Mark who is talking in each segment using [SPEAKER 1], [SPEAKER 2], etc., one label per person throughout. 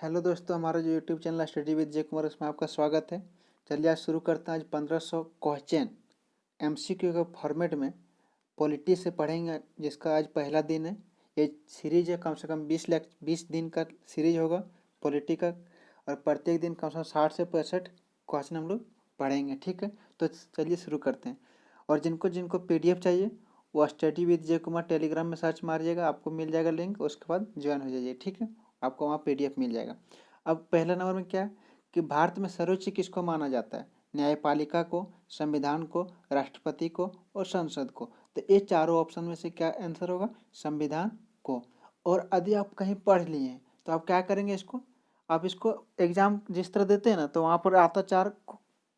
[SPEAKER 1] Hello दोस्तों, हमारा जो यूट्यूब चैनल है स्टडी विद जे कुमार, उसमें आपका स्वागत है। चलिए आज शुरू करते हैं। आज 1500 क्वेश्चन एमसीक्यू के फॉर्मेट में पॉलिटी से पढ़ेंगे, जिसका आज पहला दिन है। ये सीरीज है, कम से कम 20 दिन का सीरीज होगा पॉलिटी का, और प्रत्येक दिन कम से कम 60 से 65 क्वेश्चन हम लोग पढ़ेंगे। ठीक है, तो चलिए शुरू करते हैं। और जिनको जिनको पीडीएफ चाहिए वो study with J Kumar Telegram में सर्च मारिएगा, आपको मिल जाएगा लिंक। उसके बाद ज्वाइन हो जाइए, ठीक है, आपको वहाँ पीडीएफ मिल जाएगा। अब पहला नंबर में क्या है कि भारत में सर्वोच्च किसको माना जाता है? न्यायपालिका को, संविधान को, राष्ट्रपति को और संसद को। तो ये चारों ऑप्शन में से क्या आंसर होगा? संविधान को। और यदि आप कहीं पढ़ लिए हैं तो आप क्या करेंगे, इसको आप इसको एग्जाम जिस तरह देते हैं ना, तो वहाँ पर आता 4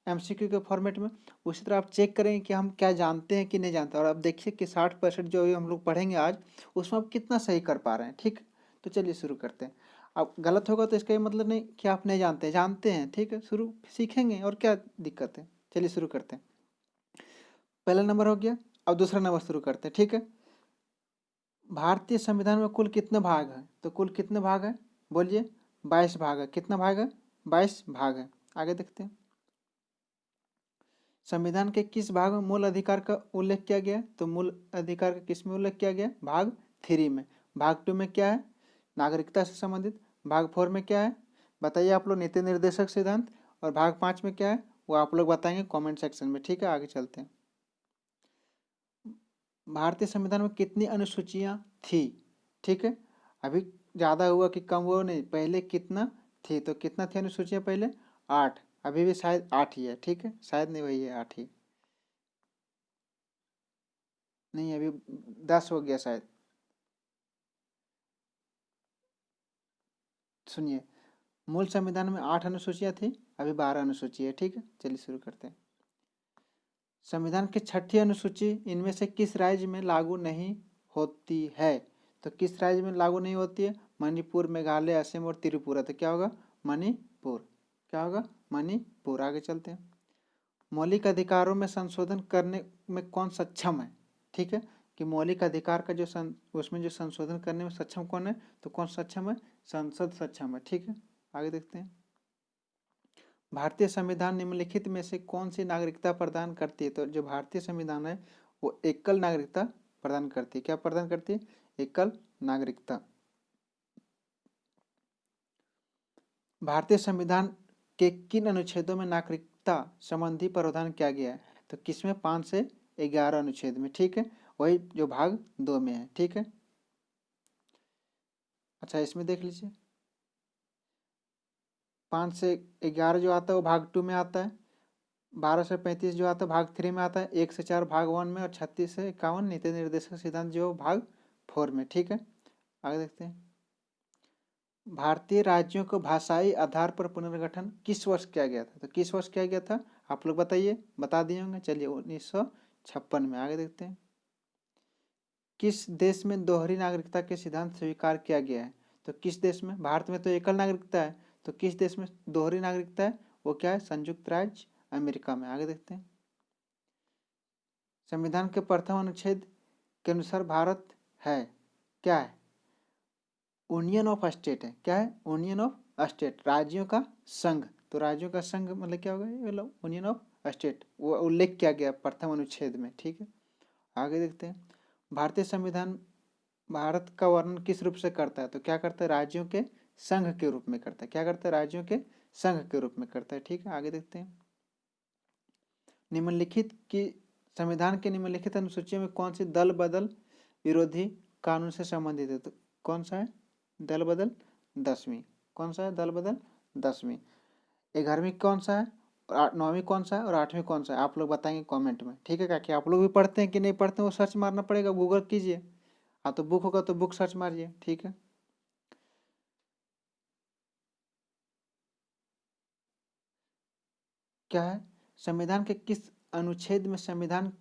[SPEAKER 1] एमसीक्यू के फॉर्मेट में, उसी तरह आप चेक करेंगे कि हम क्या जानते हैं कि नहीं जानते। और आप देखिए कि 60% जो हम लोग पढ़ेंगे आज, उसमें आप कितना सही कर पा रहे हैं। ठीक, तो चलिए शुरू करते हैं। अब गलत होगा तो इसका ये मतलब नहीं कि आप नहीं जानते, जानते हैं। ठीक है, शुरू सीखेंगे और क्या दिक्कत है। चलिए शुरू करते हैं। पहला नंबर हो गया, अब दूसरा नंबर शुरू करते हैं। ठीक है, भारतीय संविधान में कुल कितने भाग हैं? तो कुल कितने भाग हैं बोलिए? 22 भाग है। कितना भाग है? 22 भाग है। आगे देखते हैं। संविधान के किस भाग में मूल अधिकार का उल्लेख किया गया है? तो मूल अधिकार का किस में उल्लेख किया गया? भाग 3 में। भाग 2 में क्या है? नागरिकता से संबंधित। भाग 4 में क्या है बताइए आप लोग? नीति निर्देशक सिद्धांत। और भाग 5 में क्या है वो आप लोग बताएंगे कमेंट सेक्शन में। ठीक है, आगे चलते हैं। भारतीय संविधान में कितनी अनुसूचियां थी? ठीक है, अभी ज़्यादा हुआ कि कम हुआ नहीं, पहले कितना थी? तो कितना थी अनुसूचियां पहले? 8। अभी भी शायद 8 ही है। ठीक है, शायद नहीं, वही है 8 ही। नहीं, अभी 10 हो गया शायद। सुनिए, मूल संविधान में 8 अनुसूचियां थी, अभी 12 अनुसूची है। ठीक है, चलिए शुरू करते हैं। संविधान की 6ठी अनुसूची इनमें से किस राज्य में लागू नहीं होती है? तो किस राज्य में लागू नहीं होती है? मणिपुर, मेघालय, असम और त्रिपुरा। तो क्या होगा? मणिपुर। क्या होगा? मणिपुर। आगे चलते हैं। मौलिक अधिकारों में संशोधन करने में कौन सक्षम है? ठीक है, कि मौलिक अधिकार का उसमें जो संशोधन करने में सक्षम कौन है? तो कौन सक्षम है? संसद सक्षम है। ठीक है, आगे देखते हैं। भारतीय संविधान निम्नलिखित में से कौन सी नागरिकता प्रदान करती है? तो जो भारतीय संविधान है वो एकल नागरिकता प्रदान करती है। क्या प्रदान करती है? एकल नागरिकता। भारतीय संविधान के किन अनुच्छेदों में नागरिकता संबंधी प्रावधान किया गया है? तो किसमें? 5 से 11 अनुच्छेद में। ठीक है, वही जो भाग 2 में है। ठीक है, अच्छा इसमें देख लीजिए। 5 से 11 जो आता है वो भाग 2 में आता है। 12 से 35 जो आता है भाग 3 में आता है। 1 से 4 भाग 1 में। और 36 से 51 नीति निर्देशक सिद्धांत जो भाग 4 में। ठीक है, आगे देखते हैं। भारतीय राज्यों को भाषाई आधार पर पुनर्गठन किस वर्ष किया गया था? तो किस वर्ष किया गया था आप लोग बताइए, बता दिए होंगे। चलिए 1956 में। आगे देखते हैं। किस देश में दोहरी नागरिकता के सिद्धांत स्वीकार किया गया है? तो किस देश में? भारत में तो एकल नागरिकता है, तो किस देश में दोहरी नागरिकता है? वो क्या है? संयुक्त राज्य अमेरिका में। आगे देखते हैं। संविधान के प्रथम अनुच्छेद के अनुसार भारत है क्या है? यूनियन ऑफ स्टेट है। क्या है? यूनियन ऑफ स्टेट, राज्यों का संघ। तो राज्यों का संघ मतलब क्या होगा? मतलब यूनियन ऑफ स्टेट, वो उल्लेख किया गया प्रथम अनुच्छेद में। ठीक है, आगे देखते हैं। भारतीय संविधान भारत का वर्णन किस रूप से करता है? तो क्या करता है? राज्यों के संघ के रूप में करता है। क्या करता है? राज्यों के संघ के रूप में करता है। ठीक है, आगे देखते हैं। निम्नलिखित की संविधान के निम्नलिखित अनुसूचियों में कौन सी दल बदल विरोधी कानून से संबंधित है? तो कौन सा है? दल बदल 10वीं। कौन सा है? दल बदल 10वीं। 11वीं कौन सा है? और 9वीं कौन सा है? और 8वीं कौन सा है? आप लोग बताएंगे कमेंट में। ठीक है, क्या कि आप लोग भी पढ़ते हैं कि नहीं पढ़ते हैं, वो सर्च मारना पड़ेगा, गूगल कीजिए। हाँ, तो बुक होगा तो बुक सर्च मारिए। ठीक है, क्या है? संविधान के किस अनुच्छेद में संविधान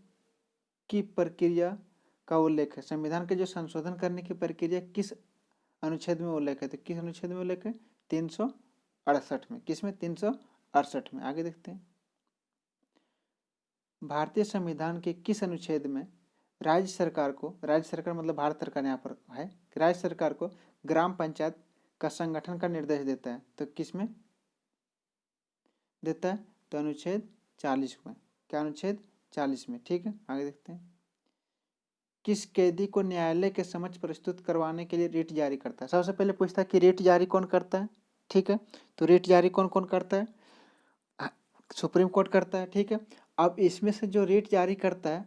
[SPEAKER 1] की प्रक्रिया का उल्लेख है? संविधान के जो संशोधन करने की प्रक्रिया किस अनुच्छेद में उल्लेख है? तो किस अनुच्छेद में उल्लेख है? 368 में। किस में? 368 में। आगे देखते हैं। भारतीय संविधान के किस अनुच्छेद में राज्य सरकार को, राज्य सरकार मतलब भारत सरकार यहाँ पर है, राज्य सरकार को ग्राम पंचायत का संगठन का निर्देश देता है। तो किस में देता है? तो अनुच्छेद 40 में। क्या अनुच्छेद 40 में। ठीक है, आगे देखते हैं। किस कैदी को न्यायालय के समक्ष प्रस्तुत करवाने के लिए रिट जारी करता है? सबसे पहले पूछता है कि रिट जारी कौन करता है। ठीक है, तो रिट जारी कौन कौन करता है? सुप्रीम कोर्ट करता है। ठीक है, अब इसमें से जो रिट जारी करता है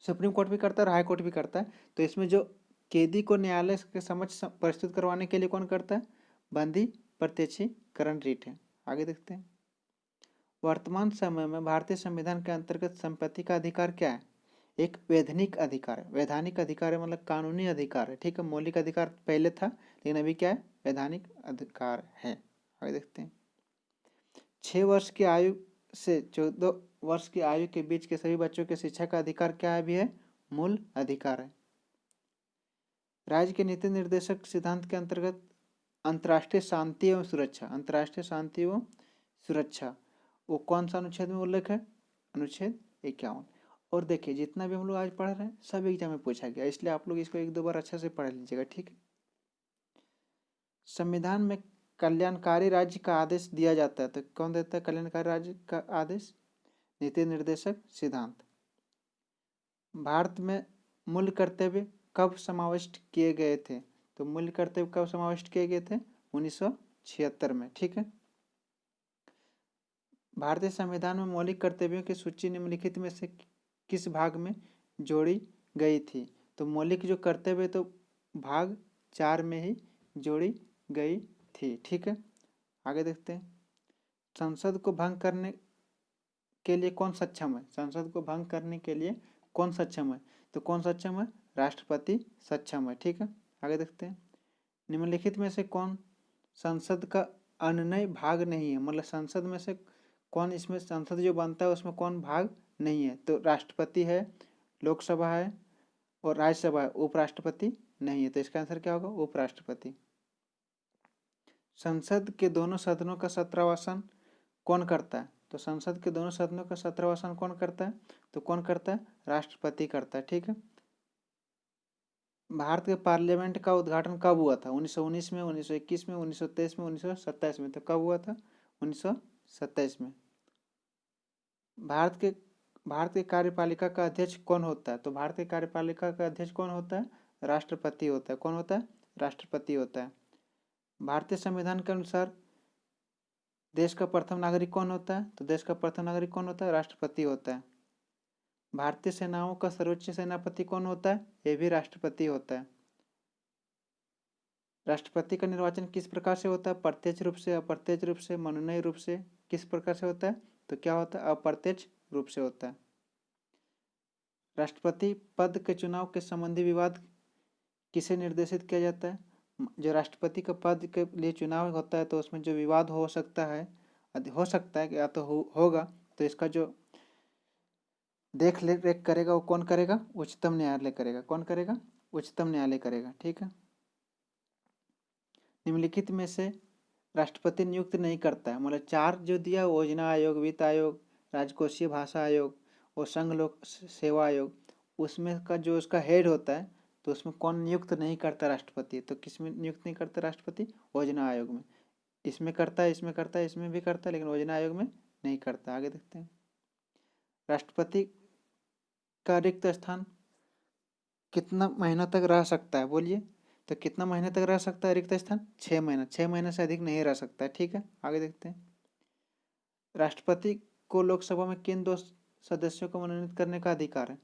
[SPEAKER 1] सुप्रीम कोर्ट भी करता है और हाई कोर्ट भी करता है। तो इसमें जो कैदी को न्यायालय के समक्ष प्रस्तुत करवाने के लिए कौन करता है? बंदी प्रत्यक्षीकरण रिट है। आगे देखते हैं। वर्तमान समय में भारतीय संविधान के अंतर्गत संपत्ति का अधिकार क्या है? एक वैधानिक अधिकार है। वैधानिक अधिकार है मतलब कानूनी अधिकार है। ठीक है, मौलिक अधिकार पहले था लेकिन अभी क्या है? वैधानिक अधिकार है। आगे देखते हैं। 6 वर्ष की आयु से 14 वर्ष की आयु के बीच के सभी बच्चों के शिक्षा का अधिकार क्या है? भी है मूल अधिकार है। राज्य के नीति निर्देशक सिद्धांत के अंतर्गत अंतर्राष्ट्रीय शांति एवं सुरक्षा, अंतर्राष्ट्रीय शांति एवं सुरक्षा वो कौन सा अनुच्छेद में उल्लेख है? अनुच्छेद 51। और देखिए जितना भी हम लोग आज पढ़ रहे हैं सब एग्जाम में पूछा गया, इसलिए आप लोग इसको एक दो बार अच्छे से पढ़ लीजिएगा। ठीक है। संविधान में कल्याणकारी राज्य का आदेश दिया जाता है, तो कौन देता है कल्याणकारी राज्य का आदेश? नीति निर्देशक सिद्धांत। भारत में मूल्य कर्तव्य कब समाविष्ट किए गए थे? तो मूल्य कर्तव्य कब समाविष्ट किए गए थे? 1976 में। ठीक है। भारतीय संविधान में मौलिक कर्तव्यों की सूची निम्नलिखित में से किस भाग में जोड़ी गई थी? तो मौलिक जो कर्तव्य तो भाग 4 में ही जोड़ी गई थी। ठीक है, आगे देखते हैं। संसद को भंग करने के लिए कौन सक्षम है? संसद को भंग करने के लिए कौन सक्षम है? तो कौन सक्षम है? राष्ट्रपति सक्षम है। ठीक है, आगे देखते हैं। निम्नलिखित में से कौन संसद का अन्य भाग नहीं है? मतलब संसद में से कौन, इसमें संसद जो बनता है उसमें कौन भाग नहीं है? तो राष्ट्रपति है, लोकसभा है और राज्यसभा है, उपराष्ट्रपति नहीं है। तो इसका आंसर क्या होगा? उपराष्ट्रपति। संसद के दोनों सदनों का सत्रावसान कौन करता है? तो संसद के दोनों सदनों का सत्रावसान कौन करता है? तो कौन करता है? राष्ट्रपति करता है। ठीक है। भारत के पार्लियामेंट का उद्घाटन कब हुआ था? 1919 में, 1921 में, 1923 में, 1927 में। तो कब हुआ था? 1927 में। भारत के कार्यपालिका का अध्यक्ष कौन होता है? तो भारत के कार्यपालिका का अध्यक्ष कौन होता है? राष्ट्रपति होता है। कौन होता है? राष्ट्रपति होता है। भारतीय संविधान के अनुसार देश का प्रथम नागरिक कौन होता है? तो देश का प्रथम नागरिक कौन होता है? राष्ट्रपति होता है। भारतीय सेनाओं का सर्वोच्च सेनापति कौन होता है? यह भी राष्ट्रपति होता है। राष्ट्रपति का निर्वाचन किस प्रकार से होता है? प्रत्यक्ष रूप से, अप्रत्यक्ष रूप से, मनोनयन रूप से, किस प्रकार से होता है? तो क्या होता है? अप्रत्यक्ष रूप से होता है। राष्ट्रपति पद के चुनाव के संबंधी विवाद किसे निर्देशित किया जाता है? जो राष्ट्रपति का पद के लिए चुनाव होता है तो उसमें जो विवाद हो सकता है या तो होगा, तो इसका जो देख रेख करेगा वो कौन करेगा? उच्चतम न्यायालय करेगा। कौन करेगा? उच्चतम न्यायालय करेगा। ठीक है। निम्नलिखित में से राष्ट्रपति नियुक्त नहीं करता है, मतलब 4 जो दिया योजना आयोग, वित्त आयोग, राजकोषीय भाषा आयोग और संघ लोक सेवा आयोग, उसमें का जो उसका हेड होता है तो उसमें कौन नियुक्त नहीं करता? राष्ट्रपति। तो किस में नियुक्त नहीं करता राष्ट्रपति? योजना आयोग में। इसमें करता है, इसमें करता है, इसमें भी करता है, लेकिन योजना आयोग में नहीं करता। आगे देखते हैं। राष्ट्रपति का रिक्त स्थान कितना महीना तक रह सकता है? बोलिए, तो कितना महीने तक रह सकता है रिक्त स्थान? 6 महीना। 6 महीने से अधिक नहीं रह सकता है। ठीक है, आगे देखते हैं। राष्ट्रपति को लोकसभा में किन 2 सदस्यों को मनोनीत करने का अधिकार है?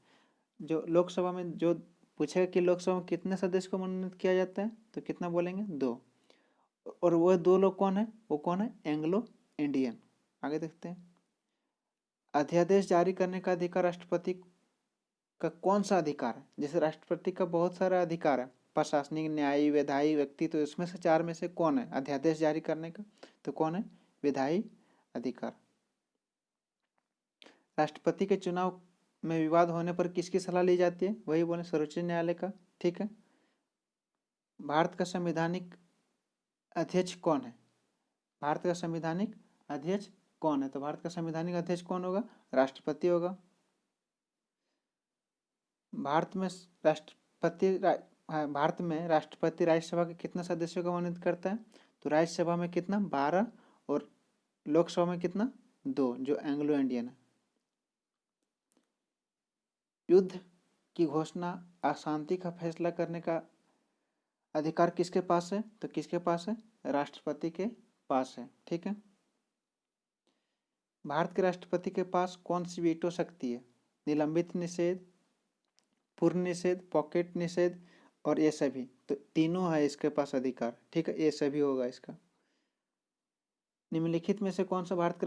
[SPEAKER 1] जो लोकसभा में जो पूछेगा कि लोकसभा में कितने सदस्य को मनोनीत किया जाता है, तो कितना बोलेंगे? 2। और वो 2 लोग कौन है? वो कौन है? Anglo Indian. आगे देखते हैं। अध्यादेश जारी करने का अधिकार राष्ट्रपति का कौन सा अधिकार है? जैसे राष्ट्रपति का बहुत सारा अधिकार है, प्रशासनिक, न्यायिक, विधायी, व्यक्ति, तो इसमें से 4 में से कौन है अध्यादेश जारी करने का? तो कौन है? विधायी अधिकार। राष्ट्रपति के चुनाव में विवाद होने पर किसकी सलाह ली जाती है? वही बोले सर्वोच्च न्यायालय का। ठीक है। भारत का संवैधानिक अध्यक्ष कौन है? भारत का संवैधानिक अध्यक्ष कौन है? तो भारत का संवैधानिक अध्यक्ष कौन होगा? राष्ट्रपति होगा। भारत में राष्ट्रपति भारत में राष्ट्रपति राज्यसभा के कितने सदस्यों को मनोनीत करता है? तो राज्यसभा में कितना 12 और लोकसभा में कितना 2, जो एंग्लो इंडियन है। युद्ध की घोषणा, अशांति का फैसला करने का अधिकार किसके पास है? तो किसके पास है? राष्ट्रपति के पास है। ठीक है। भारत के राष्ट्रपति के पास कौन सी वीटो शक्ति है? निलंबित निषेध, पूर्ण निषेध, पॉकेट निषेध और ये सभी। तो तीनों है इसके पास अधिकार। ठीक है, ये सभी होगा इसका। निम्नलिखित में से कौन सा भारत के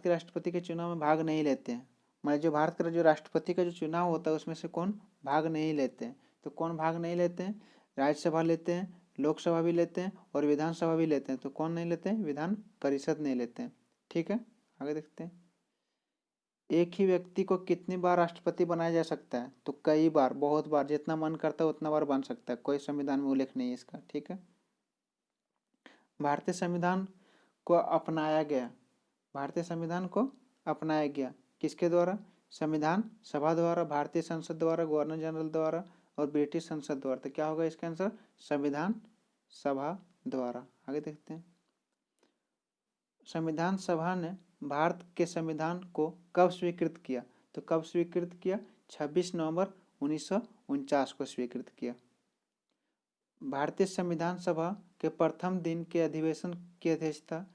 [SPEAKER 1] राष्ट्रपति के चुनाव में भाग नहीं लेते हैं? मतलब जो भारत का जो राष्ट्रपति का जो चुनाव होता है उसमें से कौन भाग नहीं लेते हैं? तो कौन भाग नहीं लेते हैं? राज्यसभा लेते हैं, लोकसभा भी लेते हैं और विधानसभा भी लेते हैं। तो कौन नहीं लेते हैं? विधान परिषद नहीं लेते हैं। ठीक है, आगे देखते हैं। एक ही व्यक्ति को कितनी बार राष्ट्रपति बनाया जा सकता है? तो कई बार, बहुत बार, जितना मन करता है उतना बार बन सकता है। कोई संविधान में उल्लेख नहीं है इसका। ठीक है। भारतीय संविधान को अपनाया गया, भारतीय संविधान को अपनाया गया किसके द्वारा? संविधान सभा द्वारा, भारतीय संसद द्वारा, गवर्नर जनरल द्वारा और ब्रिटिश संसद द्वारा। तो क्या होगा इसका आंसर? संविधान सभा द्वारा। आगे देखते हैं। संविधान सभा ने भारत के संविधान को कब स्वीकृत किया? तो कब स्वीकृत किया? 26 नवंबर 1949 को स्वीकृत किया। भारतीय संविधान सभा के प्रथम दिन के अधिवेशन की अध्यक्षता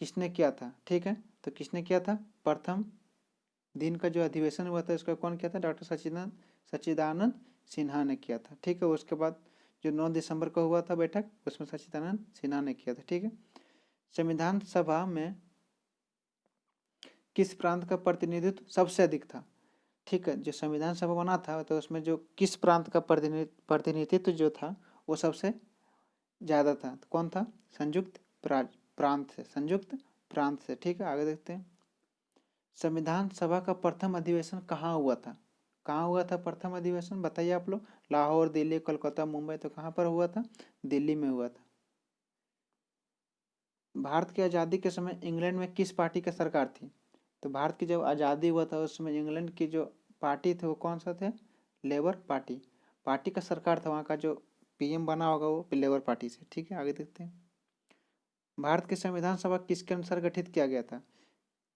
[SPEAKER 1] किसने किया था? ठीक है, तो किसने किया था? प्रथम दिन का जो अधिवेशन हुआ था इसका कौन किया था? डॉक्टर सच्चिदानंद सिन्हा ने किया था। ठीक है। उसके बाद जो 9 दिसंबर को हुआ था बैठक, उसमें सच्चिदानंद सिन्हा ने किया था। ठीक है। संविधान सभा में किस प्रांत का प्रतिनिधित्व सबसे अधिक था? ठीक है, जो संविधान सभा बना था तो उसमें जो किस प्रांत का प्रतिनिधित्व जो था वो सबसे ज़्यादा था? तो कौन था? संयुक्त प्रांत से, संयुक्त प्रांत से। ठीक है, आगे देखते हैं। संविधान सभा का प्रथम अधिवेशन कहाँ हुआ था? कहाँ हुआ था प्रथम अधिवेशन? बताइए आप लोग। लाहौर, दिल्ली, कोलकाता, मुंबई। तो कहाँ पर हुआ था? दिल्ली में हुआ था। भारत की आज़ादी के समय इंग्लैंड में किस पार्टी की सरकार थी? तो भारत की जब आज़ादी हुआ था उस समय इंग्लैंड की जो पार्टी थे वो कौन सा थे? Labour party. पार्टी का सरकार था, वहाँ का जो पीएम बना होगा वो लेबर पार्टी से। ठीक है, आगे देखते हैं। भारत की संविधान सभा किसके अनुसार गठित किया गया था?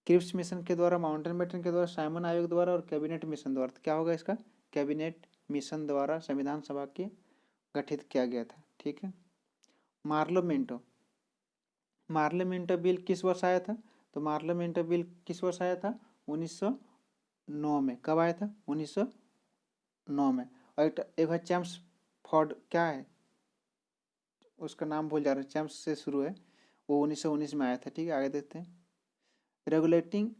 [SPEAKER 1] क्रिप्स मिशन के द्वारा, माउंटनबेटन के द्वारा, साइमन आयोग द्वारा और कैबिनेट मिशन द्वारा। तो क्या होगा इसका? कैबिनेट मिशन द्वारा संविधान सभा की गठित किया गया था। ठीक है। मार्लियामेंटो बिल किस वर्ष आया था? तो मार्लियामेंटो बिल किस वर्ष आया था? 1909 में। कब आया था? 1909 में। और एक है चैम्सफोर्ड, क्या है उसका नाम भूल जा रहा है, चैम्स से शुरू है, वो 1919 में आया था। ठीक है, आगे देखते हैं। रेगुलेटिंग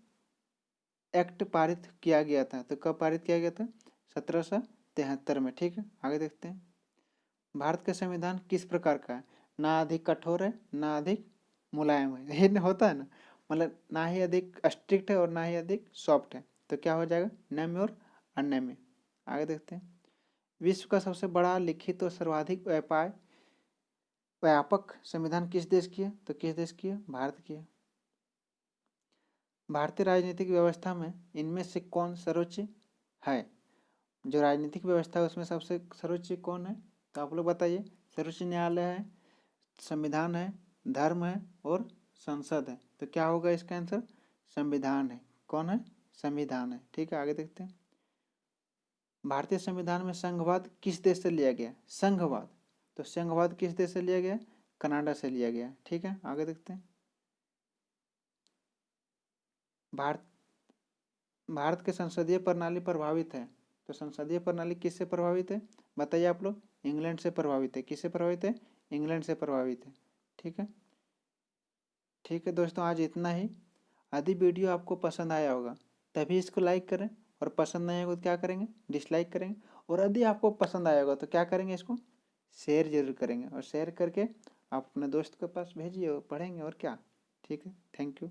[SPEAKER 1] एक्ट पारित किया गया था, तो कब पारित किया गया था? 1773 में। ठीक है, आगे देखते हैं। भारत का संविधान किस प्रकार का है? ना अधिक कठोर है ना अधिक मुलायम है। ये होता है ना, मतलब ना ही अधिक स्ट्रिक्ट है और ना ही अधिक सॉफ्ट है। तो क्या हो जाएगा? नम्य और अनम्य। आगे देखते हैं। विश्व का सबसे बड़ा लिखित और सर्वाधिक व्यापक संविधान किस देश की है? तो किस देश की है? भारत की है। भारतीय राजनीतिक व्यवस्था में इनमें से कौन सर्वोच्च है? जो राजनीतिक व्यवस्था है उसमें सबसे सर्वोच्च कौन है? तो आप लोग बताइए। सर्वोच्च न्यायालय है, संविधान है, धर्म है और संसद है। तो क्या होगा इसका आंसर? संविधान है। कौन है? संविधान है। ठीक है, आगे देखते हैं। भारतीय संविधान में संघवाद किस देश से लिया गया? संघवाद, तो संघवाद किस देश से लिया गया? कनाडा से लिया गया। ठीक है, आगे देखते हैं। भारत के संसदीय प्रणाली प्रभावित है, तो संसदीय प्रणाली किससे प्रभावित है? बताइए आप लोग। इंग्लैंड से प्रभावित है। किससे प्रभावित है? इंग्लैंड से प्रभावित है। ठीक है। ठीक है दोस्तों, आज इतना ही। यदि वीडियो आपको पसंद आया होगा तभी इसको लाइक करें, और पसंद नहीं होगा तो क्या करेंगे? डिसलाइक करेंगे। और यदि आपको पसंद आया होगा तो क्या करेंगे? इसको शेयर जरूर करेंगे, और शेयर करके आप अपने दोस्त के पास भेजिए, पढ़ेंगे और क्या। ठीक है, थैंक यू।